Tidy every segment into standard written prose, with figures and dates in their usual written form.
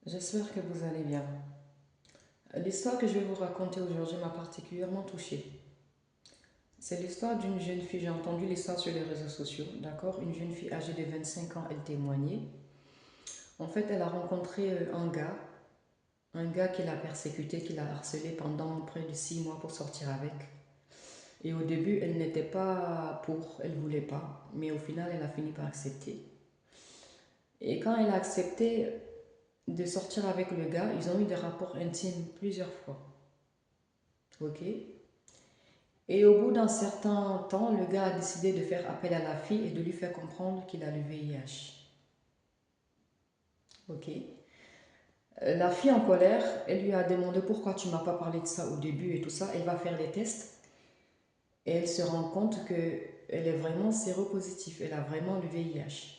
J'espère que vous allez bien. L'histoire que je vais vous raconter aujourd'hui m'a particulièrement touchée. C'est l'histoire d'une jeune fille, j'ai entendu l'histoire sur les réseaux sociaux, d'accord? Une jeune fille âgée de 25 ans, elle témoignait. En fait, elle a rencontré un gars qui l'a persécuté, qui l'a harcelé pendant près de 6 mois pour sortir avec. Et au début, elle n'était pas pour, elle voulait pas, mais au final, elle a fini par accepter. Et quand elle a accepté de sortir avec le gars, ils ont eu des rapports intimes plusieurs fois. Ok? Et au bout d'un certain temps, le gars a décidé de faire appel à la fille et de lui faire comprendre qu'il a le VIH. Ok. La fille en colère, elle lui a demandé pourquoi tu m'as pas parlé de ça au début et tout ça. Elle va faire les tests et elle se rend compte que elle est vraiment séropositive. Elle a vraiment le VIH.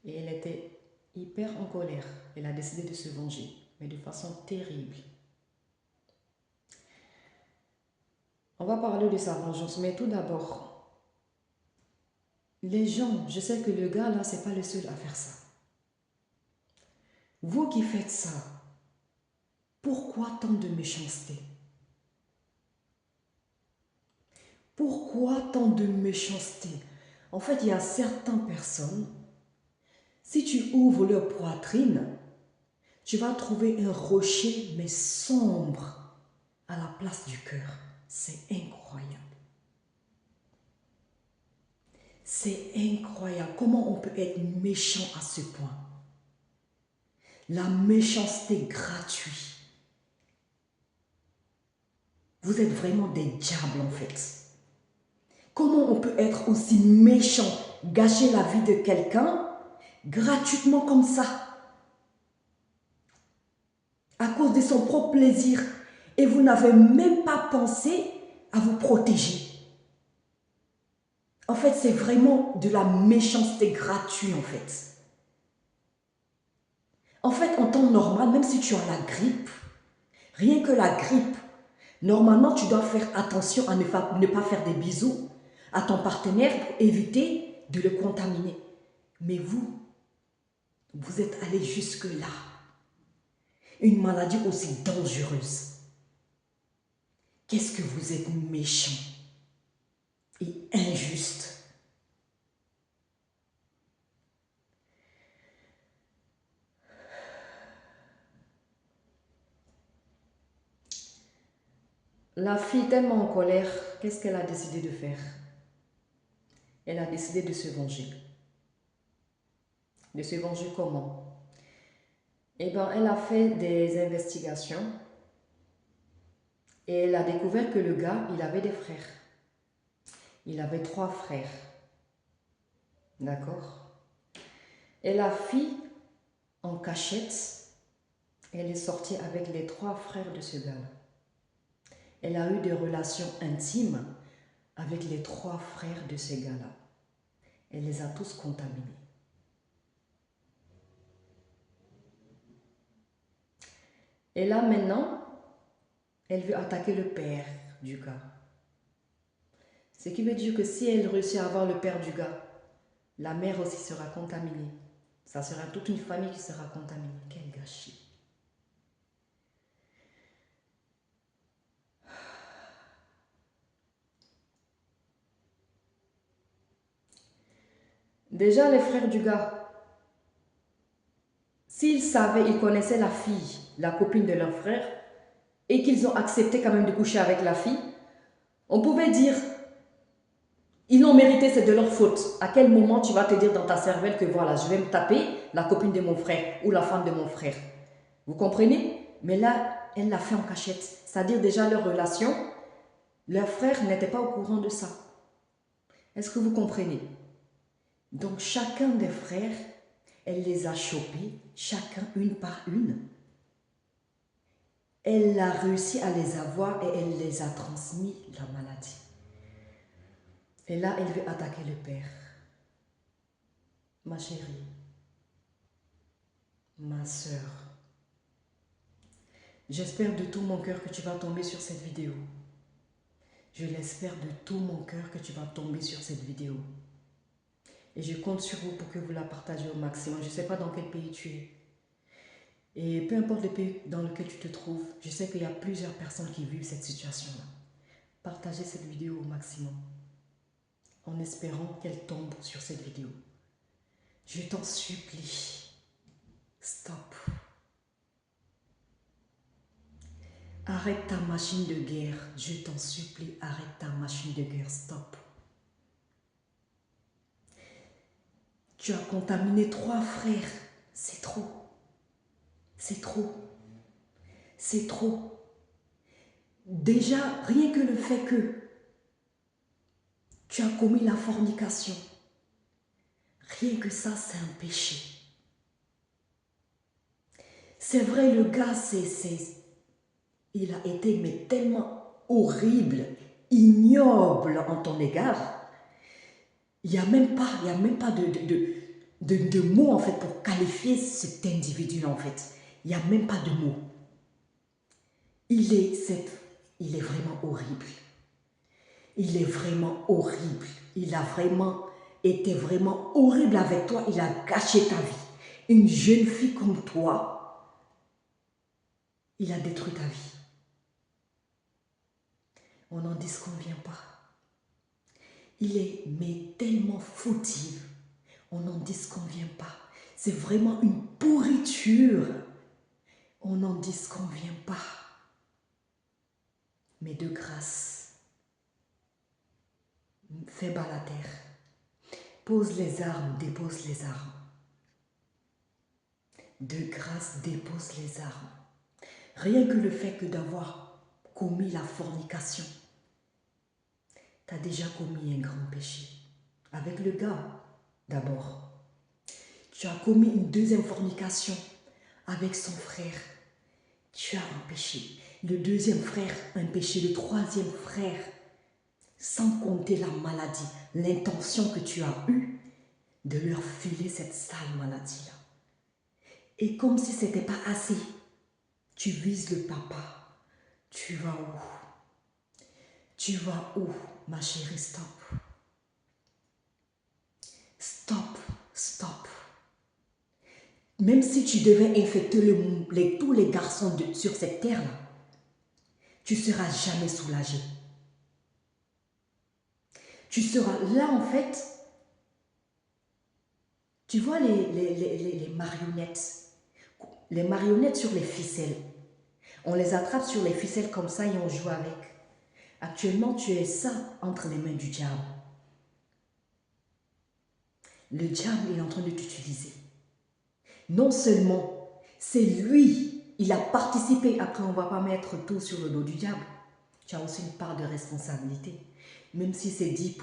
Et elle était hyper en colère. Elle a décidé de se venger, mais de façon terrible. On va parler de sa vengeance, mais tout d'abord, les gens, je sais que le gars là, c'est pas le seul à faire ça. Vous qui faites ça, pourquoi tant de méchanceté? Pourquoi tant de méchanceté? En fait, il y a certaines personnes, si tu ouvres leur poitrine, tu vas trouver un rocher, mais sombre, à la place du cœur. C'est incroyable. C'est incroyable comment on peut être méchant à ce point. La méchanceté gratuite. Vous êtes vraiment des diables en fait. Comment on peut être aussi méchant, gâcher la vie de quelqu'un gratuitement comme ça, à cause de son propre plaisir, et vous n'avez même pas pensé à vous protéger. En fait, c'est vraiment de la méchanceté gratuite en fait. En fait, en temps normal, même si tu as la grippe, rien que la grippe, normalement, tu dois faire attention à ne pas faire des bisous à ton partenaire pour éviter de le contaminer. Mais vous êtes allé jusque-là. Une maladie aussi dangereuse. Qu'est-ce que vous êtes méchant et injuste. La fille tellement en colère, qu'est-ce qu'elle a décidé de faire? Elle a décidé de se venger. De se venger comment? Eh bien, elle a fait des investigations et elle a découvert que le gars, il avait des frères. Il avait 3 frères. D'accord? Et la fille, en cachette, elle est sortie avec les 3 frères de ce gars-là. Elle a eu des relations intimes avec les 3 frères de ce gars-là. Elle les a tous contaminés. Et là maintenant, elle veut attaquer le père du gars. Ce qui veut dire que si elle réussit à avoir le père du gars, la mère aussi sera contaminée. Ça sera toute une famille qui sera contaminée. Quel gâchis. Déjà, les frères du gars, s'ils savaient, ils connaissaient la fille, la copine de leur frère, et qu'ils ont accepté quand même de coucher avec la fille, on pouvait dire, ils l'ont mérité, c'est de leur faute. À quel moment tu vas te dire dans ta cervelle que voilà, je vais me taper la copine de mon frère ou la femme de mon frère? Vous comprenez? Mais là, elle l'a fait en cachette. C'est-à-dire déjà leur relation, leur frère n'était pas au courant de ça. Est-ce que vous comprenez? Donc chacun des frères, elle les a chopés, chacun une par une. Elle a réussi à les avoir et elle les a transmis la maladie. Et là, elle veut attaquer le père. Ma chérie, ma sœur, j'espère de tout mon cœur que tu vas tomber sur cette vidéo. Je l'espère de tout mon cœur que tu vas tomber sur cette vidéo. Et je compte sur vous pour que vous la partagez au maximum. Je ne sais pas dans quel pays tu es. Et peu importe le pays dans lequel tu te trouves, je sais qu'il y a plusieurs personnes qui vivent cette situation-là. Partagez cette vidéo au maximum, en espérant qu'elle tombe sur cette vidéo. Je t'en supplie, stop. Arrête ta machine de guerre, je t'en supplie, arrête ta machine de guerre, stop. Tu as contaminé 3 frères, c'est trop. C'est trop. C'est trop. Déjà, rien que le fait que tu as commis la fornication, rien que ça, c'est un péché. C'est vrai, le gars, il a été mais tellement horrible, ignoble en ton égard. Il n'y a même pas de mots en fait pour qualifier cet individu en fait. Il n'y a même pas de mots. Il est vraiment horrible. Il est vraiment horrible. Il a vraiment été vraiment horrible avec toi. Il a gâché ta vie. Une jeune fille comme toi, il a détruit ta vie. On n'en disconvient pas. Il est mais tellement fautif. On n'en disconvient pas. C'est vraiment une pourriture. On n'en disconvient pas. Mais de grâce, fais bas la terre. Pose les armes, dépose les armes. De grâce, dépose les armes. Rien que le fait que d'avoir commis la fornication, tu as déjà commis un grand péché. Avec le gars, d'abord. Tu as commis une deuxième fornication avec son frère. Tu as un péché. Le deuxième frère, un péché. Le troisième frère, sans compter la maladie, l'intention que tu as eue de leur filer cette sale maladie-là. Et comme si ce n'était pas assez, tu vises le papa. Tu vas où? Tu vas où, ma chérie? Stop. Stop, stop. Même si tu devais infecter tous les garçons sur cette terre-là, tu ne seras jamais soulagé. Tu seras là, en fait, tu vois les marionnettes sur les ficelles. On les attrape sur les ficelles comme ça et on joue avec. Actuellement, tu es ça entre les mains du diable. Le diable est en train de t'utiliser. Non seulement, c'est lui, il a participé, après on ne va pas mettre tout sur le dos du diable. Tu as aussi une part de responsabilité. Même si c'est 10%,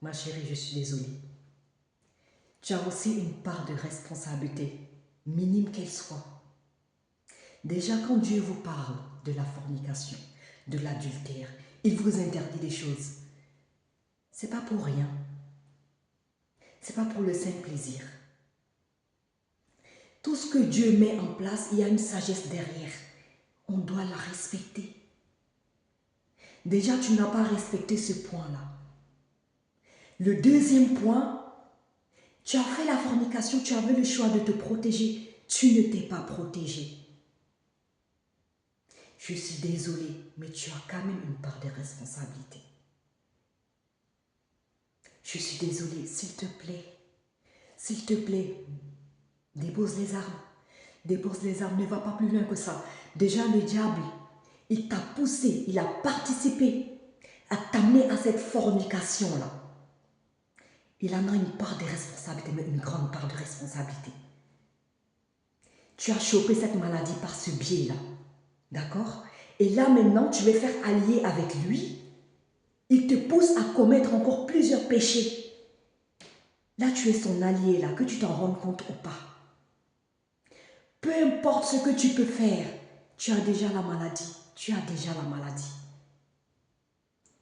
ma chérie, je suis désolée. Tu as aussi une part de responsabilité, minime qu'elle soit. Déjà, quand Dieu vous parle de la fornication, de l'adultère, il vous interdit des choses. C'est pas pour rien. C'est pas pour le simple plaisir. Tout ce que Dieu met en place, il y a une sagesse derrière. On doit la respecter. Déjà, tu n'as pas respecté ce point-là. Le deuxième point, tu as fait la fornication, tu avais le choix de te protéger. Tu ne t'es pas protégé. Je suis désolée, mais tu as quand même une part de responsabilité. Je suis désolée, s'il te plaît, dépose les armes. Dépose les armes, ne va pas plus loin que ça. Déjà, le diable, il t'a poussé, il a participé à t'amener à cette fornication-là. Il en a une part de responsabilité, mais une grande part de responsabilité. Tu as chopé cette maladie par ce biais-là. D'accord? Et là, maintenant, tu veux faire allier avec lui. Il te pousse à commettre encore plusieurs péchés. Là, tu es son allié, là, que tu t'en rendes compte ou pas. Peu importe ce que tu peux faire, tu as déjà la maladie. Tu as déjà la maladie.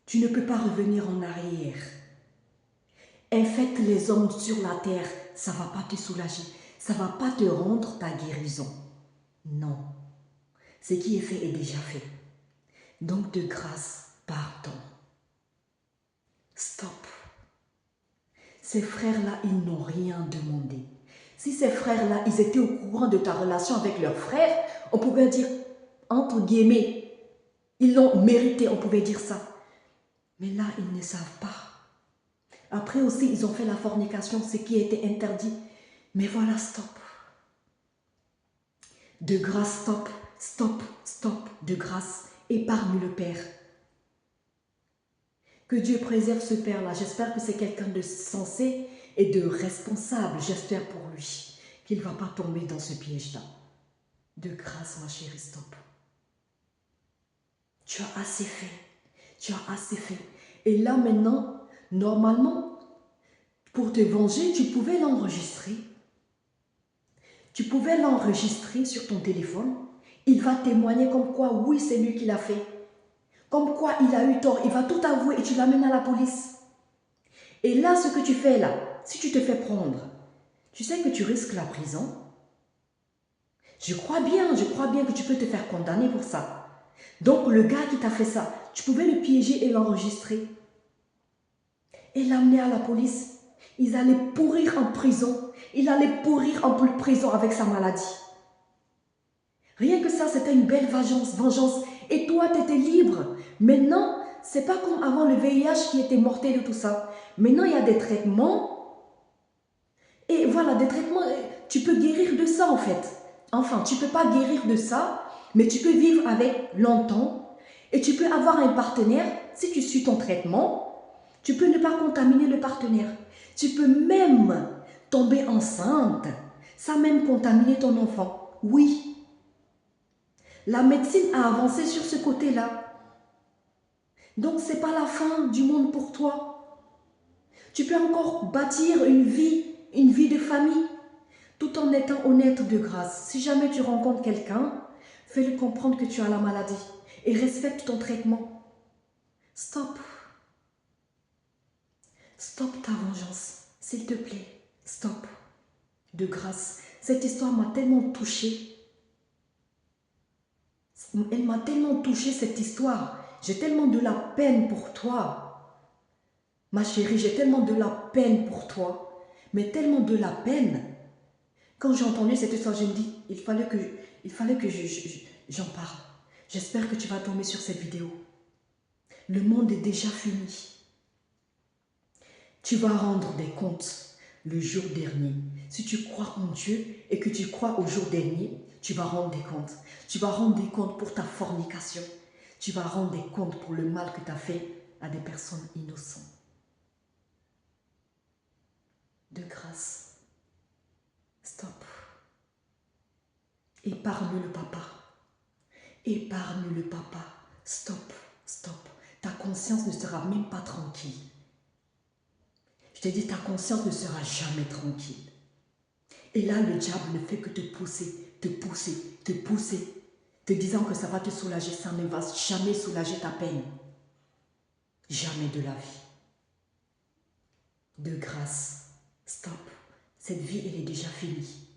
Tu ne peux pas revenir en arrière. Infecte les hommes sur la terre, ça ne va pas te soulager. Ça ne va pas te rendre ta guérison. Non. Ce qui est fait est déjà fait. Donc de grâce, pardon. Stop. Ces frères-là, ils n'ont rien demandé. Si ces frères-là, ils étaient au courant de ta relation avec leurs frères, on pouvait dire, entre guillemets, ils l'ont mérité, on pouvait dire ça. Mais là, ils ne savent pas. Après aussi, ils ont fait la fornication, ce qui était interdit. Mais voilà, stop. De grâce, stop, stop, stop, de grâce, épargne le Père. Que Dieu préserve ce Père-là. J'espère que c'est quelqu'un de sensé et de responsable. J'espère pour lui qu'il ne va pas tomber dans ce piège-là. De grâce, ma chérie, stop. Tu as assez fait. Tu as assez fait. Et là, maintenant, normalement, pour te venger, tu pouvais l'enregistrer. Tu pouvais l'enregistrer sur ton téléphone. Il va témoigner comme quoi, oui, c'est lui qui l'a fait. Comme quoi, il a eu tort. Il va tout avouer et tu l'amènes à la police. Et là, ce que tu fais là, si tu te fais prendre, tu sais que tu risques la prison. Je crois bien que tu peux te faire condamner pour ça. Donc, le gars qui t'a fait ça, tu pouvais le piéger et l'enregistrer. Et l'amener à la police. Ils allaient pourrir en prison. Il allait pourrir en prison avec sa maladie. Rien que ça, c'était une belle vengeance. Et toi, tu étais libre. Maintenant, c'est pas comme avant le VIH qui était mortel et tout ça. Maintenant, il y a des traitements. Et voilà, des traitements, tu peux guérir de ça en fait. Enfin, tu ne peux pas guérir de ça, mais tu peux vivre avec longtemps. Et tu peux avoir un partenaire, si tu suis ton traitement, tu peux ne pas contaminer le partenaire. Tu peux même tomber enceinte, sans même contaminer ton enfant. Oui. La médecine a avancé sur ce côté-là. Donc, ce n'est pas la fin du monde pour toi. Tu peux encore bâtir une vie de famille, tout en étant honnête de grâce. Si jamais tu rencontres quelqu'un, fais-lui comprendre que tu as la maladie et respecte ton traitement. Stop. Stop ta vengeance, s'il te plaît. Stop. De grâce. Cette histoire m'a tellement touchée. Elle m'a tellement touchée, cette histoire. J'ai tellement de la peine pour toi. Ma chérie, j'ai tellement de la peine pour toi. Mais tellement de la peine. Quand j'ai entendu cette histoire, je me dis, il fallait que j'en parle. J'espère que tu vas tomber sur cette vidéo. Le monde est déjà fini. Tu vas rendre des comptes le jour dernier. Si tu crois en Dieu et que tu crois au jour dernier, tu vas rendre des comptes. Tu vas rendre des comptes pour ta fornication. Tu vas rendre des comptes pour le mal que tu as fait à des personnes innocentes. De grâce, stop. Épargne le papa. Épargne le papa. Stop, stop. Ta conscience ne sera même pas tranquille. Je te dis, ta conscience ne sera jamais tranquille. Et là, le diable ne fait que te pousser, te pousser, te pousser, te disant que ça va te soulager. Ça ne va jamais soulager ta peine. Jamais de la vie. De grâce, stop. Cette vie, elle est déjà finie.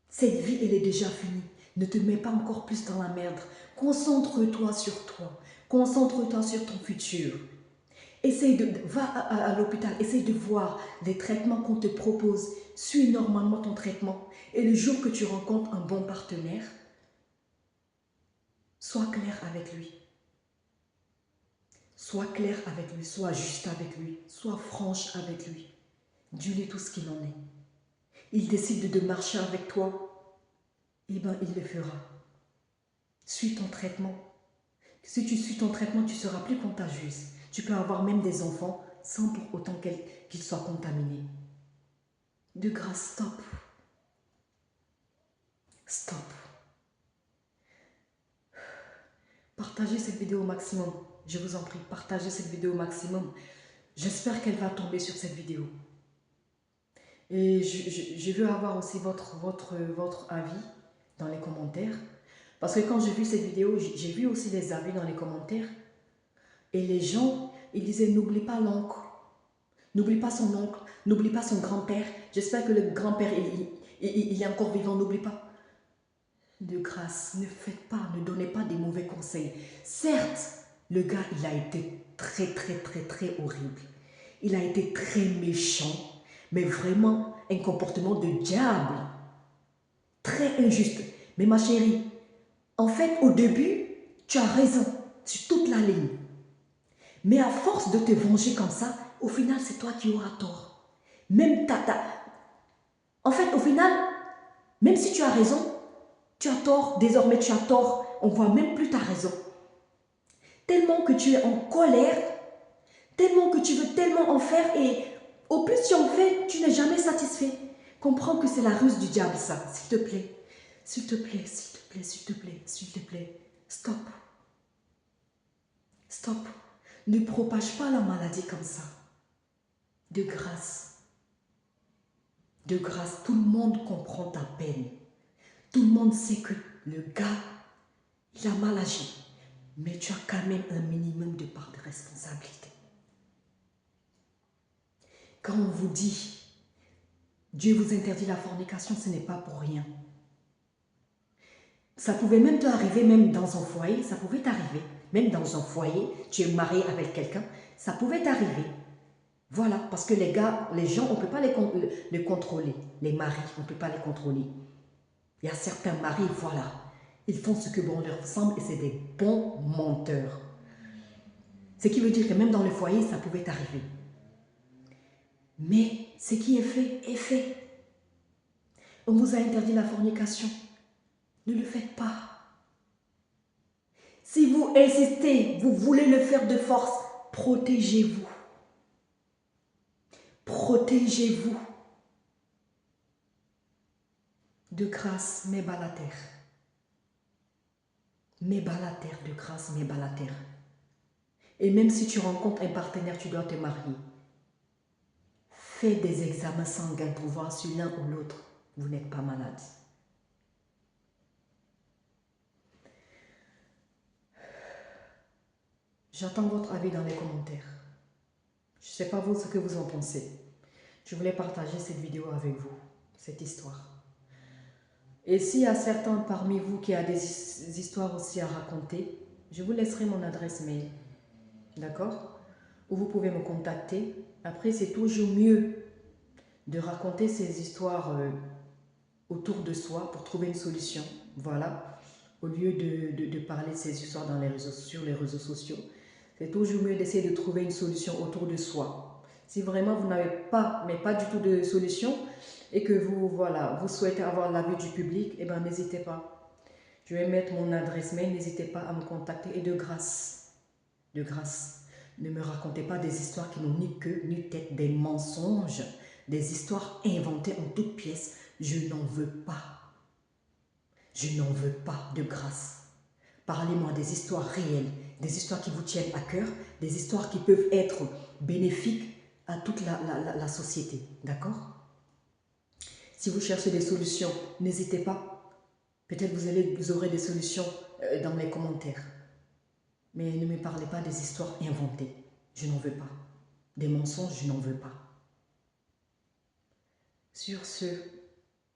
Cette vie, elle est déjà finie. Ne te mets pas encore plus dans la merde. Concentre-toi sur toi. Concentre-toi sur ton futur. Va à l'hôpital, essaye de voir les traitements qu'on te propose. Suis normalement ton traitement. Et le jour que tu rencontres un bon partenaire, sois clair avec lui. Sois clair avec lui, sois juste avec lui, sois franche avec lui. Dis-lui tout ce qu'il en est. Il décide de marcher avec toi, eh bien il le fera. Suis ton traitement. Si tu suis ton traitement, tu seras plus contagieuse. Tu peux avoir même des enfants sans pour autant qu'ils soient contaminés. De grâce, stop. Stop. Partagez cette vidéo au maximum. Je vous en prie, partagez cette vidéo au maximum. J'espère qu'elle va tomber sur cette vidéo. Et je veux avoir aussi votre avis dans les commentaires. Parce que quand j'ai vu cette vidéo, j'ai vu aussi les avis dans les commentaires. Et les gens, ils disaient, n'oublie pas l'oncle. N'oublie pas son oncle. N'oublie pas son grand-père. J'espère que le grand-père, il est encore vivant. N'oublie pas. De grâce, ne faites pas, ne donnez pas des mauvais conseils. Certes, le gars, il a été très horrible. Il a été très méchant. Mais vraiment, un comportement de diable. Très injuste. Mais ma chérie, en fait, au début, tu as raison sur toute la ligne. Mais à force de te venger comme ça, au final, c'est toi qui auras tort. Même En fait, au final, même si tu as raison, tu as tort. Désormais, tu as tort. On ne voit même plus ta raison. Tellement que tu es en colère, tellement que tu veux tellement en faire et au plus tu en fais, tu n'es jamais satisfait. Comprends que c'est la ruse du diable, ça. S'il te plaît. S'il te plaît, s'il te plaît, s'il te plaît, s'il te plaît. Stop. Stop. Ne propage pas la maladie comme ça. De grâce. De grâce, tout le monde comprend ta peine. Tout le monde sait que le gars, il a mal agi. Mais tu as quand même un minimum de part de responsabilité. Quand on vous dit, Dieu vous interdit la fornication, ce n'est pas pour rien. Ça pouvait même t'arriver, même dans un foyer, ça pouvait t'arriver. Même dans un foyer, tu es marié avec quelqu'un, ça pouvait t'arriver. Voilà, parce que les gars, les gens, on ne peut pas les contrôler. Les maris, on ne peut pas les contrôler. Il y a certains maris, voilà, ils font ce que bon leur semble et c'est des bons menteurs. Ce qui veut dire que même dans le foyer, ça pouvait arriver. Mais ce qui est fait, est fait. On vous a interdit la fornication. Ne le faites pas. Si vous insistez, vous voulez le faire de force, protégez-vous. Protégez-vous. De grâce, mets bas la terre. Mets bas la terre, de grâce, mets bas la terre. Et même si tu rencontres un partenaire, tu dois te marier. Fais des examens sanguins pour voir si l'un ou l'autre, vous n'êtes pas malade. J'attends votre avis dans les commentaires. Je ne sais pas vous ce que vous en pensez. Je voulais partager cette vidéo avec vous, cette histoire. Et s'il y a certains parmi vous qui a des histoires aussi à raconter, je vous laisserai mon adresse mail, d'accord? Où vous pouvez me contacter. Après, c'est toujours mieux de raconter ces histoires autour de soi pour trouver une solution, voilà. Au lieu de parler de ces histoires dans sur les réseaux sociaux, c'est toujours mieux d'essayer de trouver une solution autour de soi. Si vraiment vous n'avez pas, mais pas du tout de solution, et que vous, voilà, vous souhaitez avoir l'avis du public, eh bien, n'hésitez pas. Je vais mettre mon adresse mail, n'hésitez pas à me contacter. Et de grâce, ne me racontez pas des histoires qui n'ont ni queue, ni tête, des mensonges, des histoires inventées en toutes pièces. Je n'en veux pas. Je n'en veux pas, de grâce. Parlez-moi des histoires réelles, des histoires qui vous tiennent à cœur, des histoires qui peuvent être bénéfiques à toute la société, d'accord? Si vous cherchez des solutions, n'hésitez pas. Peut-être vous aurez des solutions dans les commentaires. Mais ne me parlez pas des histoires inventées. Je n'en veux pas. Des mensonges, je n'en veux pas. Sur ce,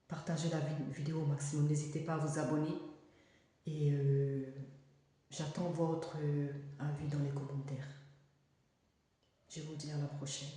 partagez la vidéo au maximum. N'hésitez pas à vous abonner. Et j'attends votre avis dans les commentaires. Je vous dis à la prochaine.